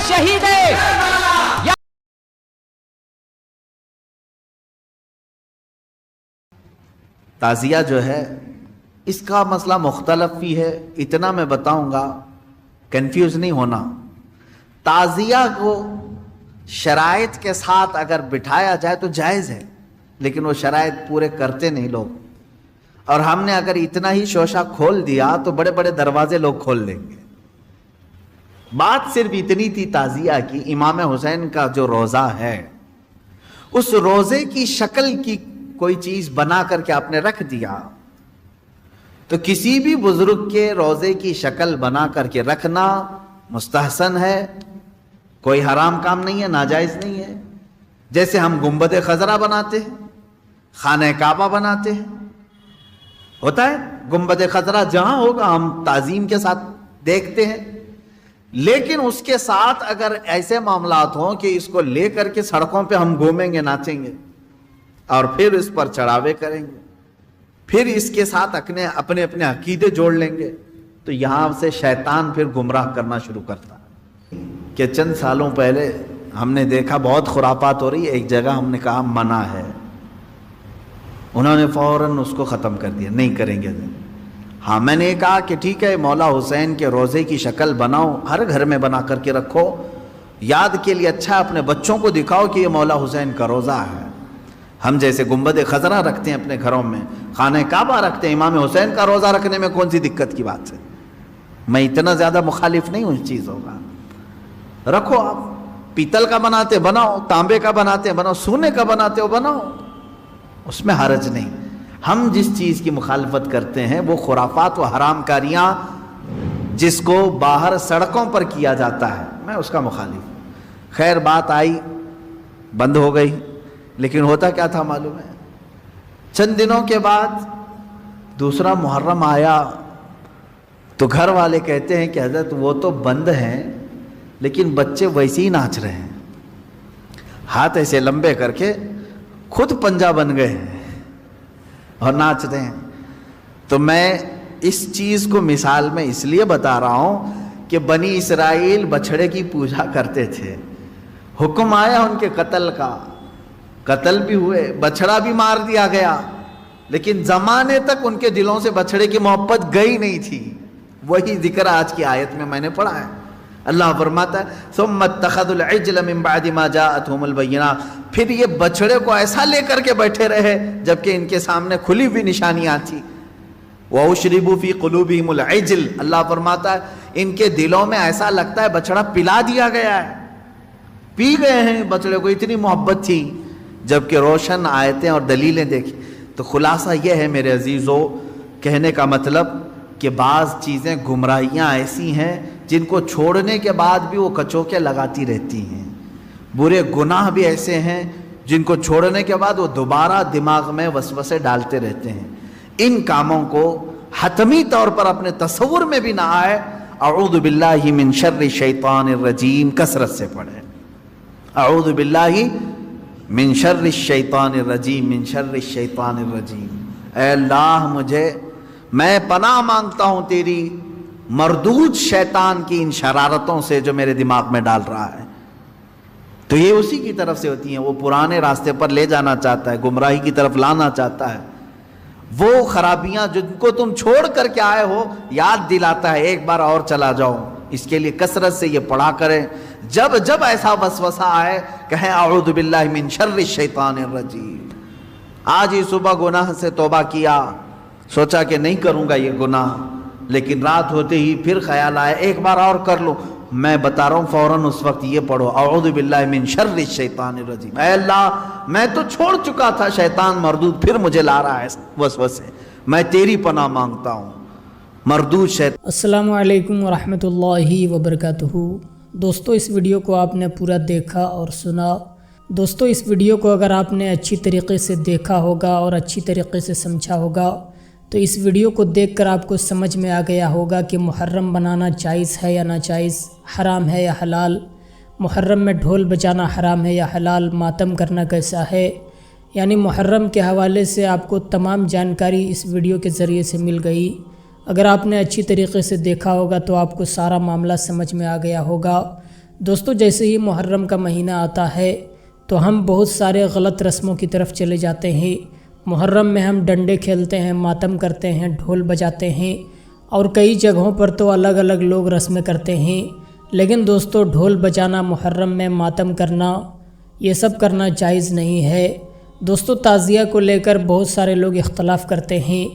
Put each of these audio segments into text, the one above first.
शहीद है। ताज़िया जो है इसका मसला मुख्तलफ भी है, इतना मैं बताऊंगा, कंफ्यूज नहीं होना। ताज़िया को शराइत के साथ अगर बिठाया जाए तो जायज़ है, लेकिन वो शराइत पूरे करते नहीं लोग, और हमने अगर इतना ही शोशा खोल दिया तो बड़े बड़े दरवाजे लोग खोल लेंगे। बात सिर्फ इतनी थी ताज़िया की, इमाम हुसैन का जो रोज़ा है उस रोज़े की शक्ल की कोई चीज़ बना करके आपने रख दिया, तो किसी भी बुजुर्ग के रोज़े की शक्ल बना करके रखना मुस्तहसन है, कोई हराम काम नहीं है, नाजायज़ नहीं है। जैसे हम गुंबद खजरा बनाते हैं, खाने काबा बनाते हैं, होता है गुंबद खजरा जहां होगा हम ताज़ीम के साथ देखते हैं, लेकिन उसके साथ अगर ऐसे मामलात हों कि इसको ले करके सड़कों पे हम घूमेंगे, नाचेंगे और फिर इस पर चढ़ावे करेंगे, फिर इसके साथ अपने अपने अकीदे जोड़ लेंगे, तो यहां से शैतान फिर गुमराह करना शुरू करता है। कि चंद सालों पहले हमने देखा बहुत खुरापात हो रही है, एक जगह हमने कहा मना है, उन्होंने फौरन उसको ख़त्म कर दिया, नहीं करेंगे। हाँ, मैंने कहा कि ठीक है, मौला हुसैन के रोज़े की शक्ल बनाओ, हर घर में बना करके रखो, याद के लिए अच्छा, अपने बच्चों को दिखाओ कि ये मौला हुसैन का रोज़ा है। हम जैसे गुंबद खजरा रखते हैं अपने घरों में, खाने काबा रखते हैं, इमाम हुसैन का रोज़ा रखने में कौन सी दिक्कत की बात है? मैं इतना ज़्यादा मुखालिफ नहीं हूँ इस चीज़ों का। रखो, आप पीतल का बनाते बनाओ, तांबे का बनाते बनाओ, सोने का बनाते हो बनाओ, उसमें हरज नहीं। हम जिस चीज़ की मुखालफत करते हैं वो खुराफात व हराम कारियाँ जिसको बाहर सड़कों पर किया जाता है, मैं उसका मुखालिफ। खैर, बात आई, बंद हो गई, लेकिन होता क्या था मालूम है, चंद दिनों के बाद दूसरा मुहर्रम आया तो घर वाले कहते हैं कि हज़रत वो तो बंद हैं, लेकिन बच्चे वैसे ही नाच रहे हैं, हाथ ऐसे लंबे करके खुद पंजा बन गए हैं और नाच रहे हैं। तो मैं इस चीज़ को मिसाल में इसलिए बता रहा हूँ कि बनी इसराइल बछड़े की पूजा करते थे, हुक्म आया उनके कत्ल का, कत्ल भी हुए, बछड़ा भी मार दिया गया, लेकिन ज़माने तक उनके दिलों से बछड़े की मोहब्बत गई नहीं थी। वही जिक्र आज की आयत में मैंने पढ़ा है। अल्लाह फरमाता है सुम्मा इत्तखज़ुल इज्ल मिन बअदि मा जाअतहुमुल बय्यिनात, फिर ये बछड़े को ऐसा लेकर के बैठे रहे जबकि इनके सामने खुली हुई निशानियां थी। व उशरिबू फी क़ुलूबिहिमुल इज्ल, अल्लाह फरमाता है इनके दिलों में ऐसा लगता है बछड़ा पिला दिया गया है, पी गए हैं बछड़े को, इतनी मोहब्बत थी। जबकि रोशन आयतें और दलीलें देखी तो खुलासा यह है मेरे अजीज़ों, कहने का मतलब कि बाज़ चीज़ें गुमराहियाँ ऐसी हैं जिनको छोड़ने के बाद भी वो कचोके लगाती रहती हैं, बुरे गुनाह भी ऐसे हैं जिनको छोड़ने के बाद वो दोबारा दिमाग में वसवसे डालते रहते हैं। इन कामों को हतमी तौर पर अपने तसव्वुर में भी ना आए, अऊज़ु बिल्लाहि मिन शर्रि शैतानिर रजीम कसरत से पढ़े, अऊज़ु बिल्लाहि मिन शर्रि शैतानिर रजीम, मिन शर्रि शैतानिर रजीम। ऐ अल्लाह, मैं पनाह मांगता हूँ तेरी मरदूद शैतान की इन शरारतों से जो मेरे दिमाग में डाल रहा है। तो ये उसी की तरफ से होती हैं, वो पुराने रास्ते पर ले जाना चाहता है, गुमराही की तरफ लाना चाहता है। वो खराबियां जिनको तुम छोड़ करके आए हो याद दिलाता है, एक बार और चला जाओ। इसके लिए कसरत से ये पढ़ा करें, जब जब ऐसा वसवसा आए कहें अऊज़ु बिल्लाहि मिन शर्रि शैतानिर रजीम। आज ही सुबह गुनाह से तौबा किया, सोचा कि नहीं करूंगा ये गुनाह, लेकिन रात होते ही फिर ख्याल आया एक बार और कर लो। मैं बता रहा हूँ फौरन उस वक्त ये पढ़ो, अऊज़ु बिल्लाहि मिन शर्रि शैतानिर रजीम। ऐ अल्लाह, मैं तो छोड़ चुका था शैतान मरदूद, फिर मुझे ला रहा है वसवसे, मैं तेरी पनाह मांगता हूँ मरदूद शैतान। अस्सलामु अलैकुम वरहमतुल्लाहि वबरकातुहू। दोस्तों, इस वीडियो को आपने पूरा देखा और सुना। दोस्तों, इस वीडियो को अगर आपने अच्छी तरीके से देखा होगा और अच्छी तरीके से समझा होगा तो इस वीडियो को देखकर आपको समझ में आ गया होगा कि मुहर्रम बनाना जायज़ है या नाजायज़, हराम है या हलाल, मुहर्रम में ढोल बजाना हराम है या हलाल, मातम करना कैसा है। यानी मुहर्रम के हवाले से आपको तमाम जानकारी इस वीडियो के ज़रिए से मिल गई। अगर आपने अच्छी तरीके से देखा होगा तो आपको सारा मामला समझ में आ गया होगा। دوستو جیسے ہی محرم کا مہینہ آتا ہے تو ہم بہت سارے غلط رسموں کی طرف چلے جاتے ہیں۔ محرم میں ہم ڈنڈے کھیلتے ہیں، ماتم کرتے ہیں، ڈھول بجاتے ہیں، اور کئی جگہوں پر تو الگ الگ لوگ رسمیں کرتے ہیں۔ لیکن دوستو ڈھول بجانا، محرم میں ماتم کرنا، یہ سب کرنا جائز نہیں ہے۔ دوستو تعزیہ کو لے کر بہت سارے لوگ اختلاف کرتے ہیں۔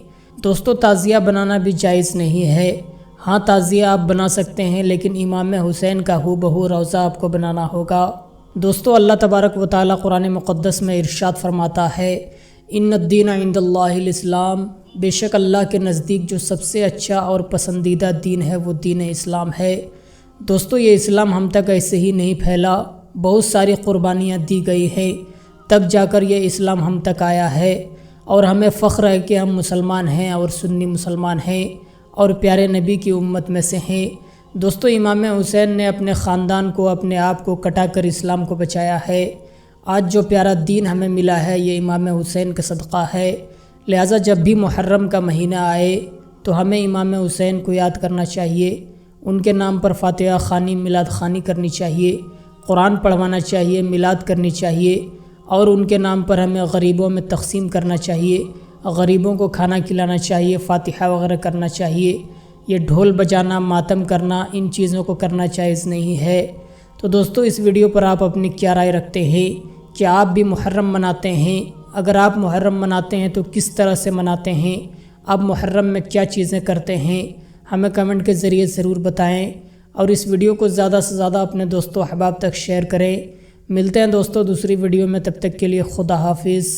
دوستو تعزیہ بنانا بھی جائز نہیں ہے۔ ہاں تعزیہ آپ بنا سکتے ہیں، لیکن امام حسین کا ہو بہو روضہ آپ کو بنانا ہوگا۔ دوستو اللہ تبارک و تعالیٰ قرآن مقدس میں ارشاد فرماتا ہے، ان الدین عند اللہ الاسلام، بے شک اللہ کے نزدیک جو سب سے اچھا اور پسندیدہ دین ہے وہ دین اسلام ہے۔ دوستو یہ اسلام ہم تک ایسے ہی نہیں پھیلا، بہت ساری قربانیاں دی گئی ہیں، تب جا کر یہ اسلام ہم تک آیا ہے، اور ہمیں فخر ہے کہ ہم مسلمان ہیں اور سنی مسلمان ہیں اور پیارے نبی کی امت میں سے ہیں۔ دوستو امام حسین نے اپنے خاندان کو، اپنے آپ کو کٹا کر اسلام کو بچایا ہے۔ آج جو پیارا دین ہمیں ملا ہے یہ امام حسین کا صدقہ ہے۔ لہٰذا جب بھی محرم کا مہینہ آئے تو ہمیں امام حسین کو یاد کرنا چاہیے، ان کے نام پر فاتحہ خوانی، میلاد خوانی کرنی چاہیے، قرآن پڑھوانا چاہیے، میلاد کرنی چاہیے، اور ان کے نام پر ہمیں غریبوں میں تقسیم کرنا چاہیے، غریبوں کو کھانا کھلانا چاہیے، فاتحہ وغیرہ کرنا چاہیے۔ یہ ڈھول بجانا، ماتم کرنا، ان چیزوں کو کرنا جائز نہیں ہے۔ تو دوستو اس ویڈیو پر آپ اپنی کیا رائے رکھتے ہیں؟ کیا آپ بھی محرم مناتے ہیں؟ اگر آپ محرم مناتے ہیں تو کس طرح سے مناتے ہیں؟ آپ محرم میں کیا چیزیں کرتے ہیں؟ ہمیں کمنٹ کے ذریعے ضرور بتائیں، اور اس ویڈیو کو زیادہ سے زیادہ اپنے دوستوں احباب تک شیئر کریں۔ ملتے ہیں دوستو دوسری ویڈیو میں، تب تک کے لیے خدا حافظ۔